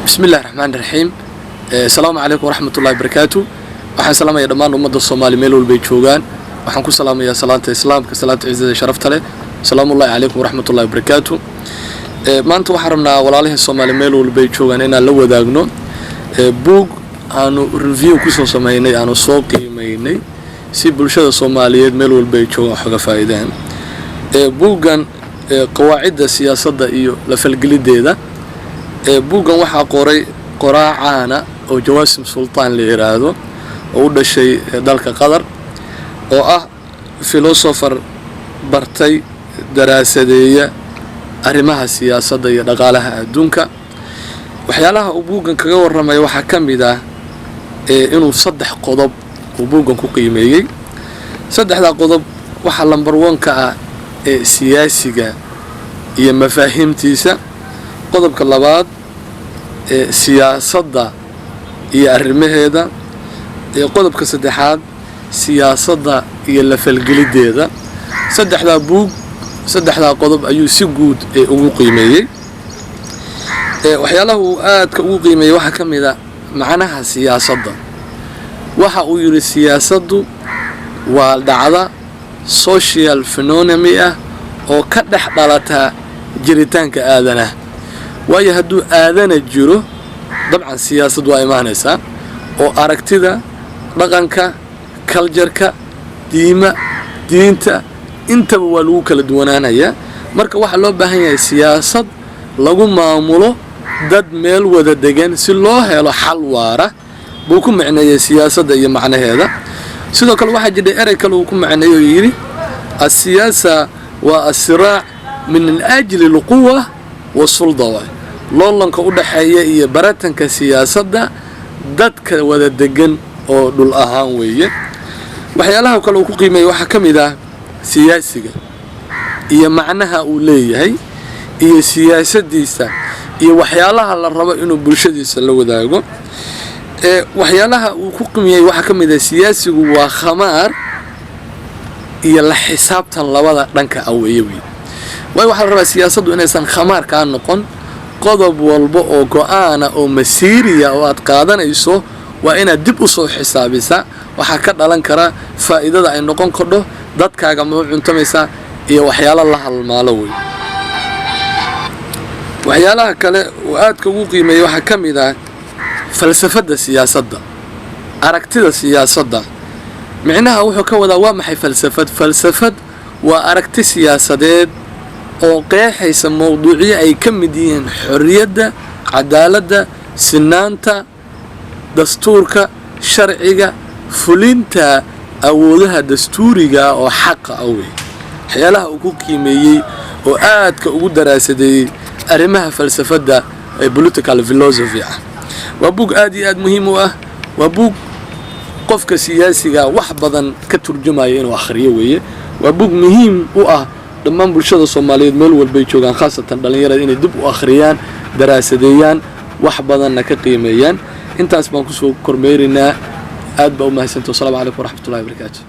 بسم الله الرحمن الرحيم. السلام عليكم ورحمة الله وبركاته. waxaan salaamayaa dhammaan ummadda Soomaaliyeed meel walba ay joogaan. waxaan ku salaamayaa salaanta islaamka, salaanta ciidada sharafta leh. Salaamullaahi calaykum waraxmatullaahi wabarakaatuh. maanta waxaan rabnaa walaalaha Soomaaliyeed meel walba ay joogaan inaan la wadaagno book aanu review ku soo sameeynay, aanu soo qiimeynay si bulshada Soomaaliyeed meel walba ay joogaan xoga faa'iideen. bookan qawaacida siyaasadda iyo la falgelideeda. bookan waxaa qoray qoraacaana oo Jawaasim Sultaan la yiraahdo oo u dhashay dalka Qatar oo ah philosopher bartay daraasadeeya arrimaha siyaasadda iyo dhaqaalaha adduunka. waxyaalaha uu bookan kaga warramay waxa kamid ah inuu saddex qodob uu bookan ku qiimeeyay. saddexda qodob waxa number 1 ka ah siyaasiga iyo mafaahiimtiisa. qodobka labaad siyaasadda iyo arrimaheeda. qodobka saddexaad siyaasadda iyo la falgelideeda. saddexda qodob ayuu si guud ugu qiimeeyay. waxyaalaha uu aad ka ugu qiimeeyay waxa kamid ah macnaha siyaasadda. waxa uu yiri siyaasaddu waa dhacda social phenomenon ah oo ka dhex dhalata jiritaanka aadanaha. waayo hadduu aadana jiro dabcan siyaasad waa imaanaysaa oo aragtida dhaqanka culture-ka diinta intaba waa lagu kala duwanaanaya. marka waxa loo baahan yahay siyaasad lagu maamulo dad meel wada degan si loo helo xal waara buu ku macneeyay siyaasadda iyo macnaheeda. sidoo kale waxa jiray eray kale uu ku macneeyo yiri as-siyaasa waa as-siraac min ajli al-quwwa was-sulda. loolanka u dhaxeeya iyo baratanka siyaasadda dadka wada degan oo dhul ahaan weeye. waxyaalaha kale uu ku qiimeeyay waxa kamid ah siyaasiga iyo macnaha uu leeyahay iyo siyaasadiisa iyo waxyaalaha la rabo inuu bulshadiisa la wadaago. waxyaalaha uu ku qiimeeyay waxa kamid ah siyaasigu waa khamaar iyo la xisaabtan labada dhanka aweeye. waxa la rabaa siyaasaddu inaysan khamaar ka noqon. qodob walba oo go'aana oo masiiriya oo aad qaadanayso waa inaad dib u soo xisaabisa waxa ka dhalan kara faa'iidada ay noqon kordho dadkaaga ma cuntamaysa iyo waxyaalo la halmaalo way. waxyaalaha kale oo aad ka ugu qiimeeyay waxa kamid ah falsafada siyaasadda, aragtida siyaasadda. macnaha wuxuu ka wadaa waa maxay falsafad? falsafad waa aragti siyaasadeed oo qeexaysa mowduucyo ay ka mid yihiin xorriyadda, cadaaladda, sinaanta, dastuurka, sharciga, fulinta awoodaha dastuuriga oo xaqa ah wey. waxyaalaha uu ku qiimeeyay oo aadka ugu daraasadeeyay arrimaha falsafadda ee political philosophy ah. waa book aad iyo aad muhiim u ah. waa book qofka siyaasiga wax badan ka turjumaya inuu akhriyo weeye. waa book muhiim u ah dhammaan bulshada Soomaaliyeed meel walba ay joogaan, khaasatan dhalinyarada inay dib u akhriyaan, daraasadeeyaan, wax badanna ka qiimeeyaan. intaas baan ku soo kormeerinaa. aad baa u mahadsantahay. Assalaamu calaykum waraxmatullaahi wabarakaatuh.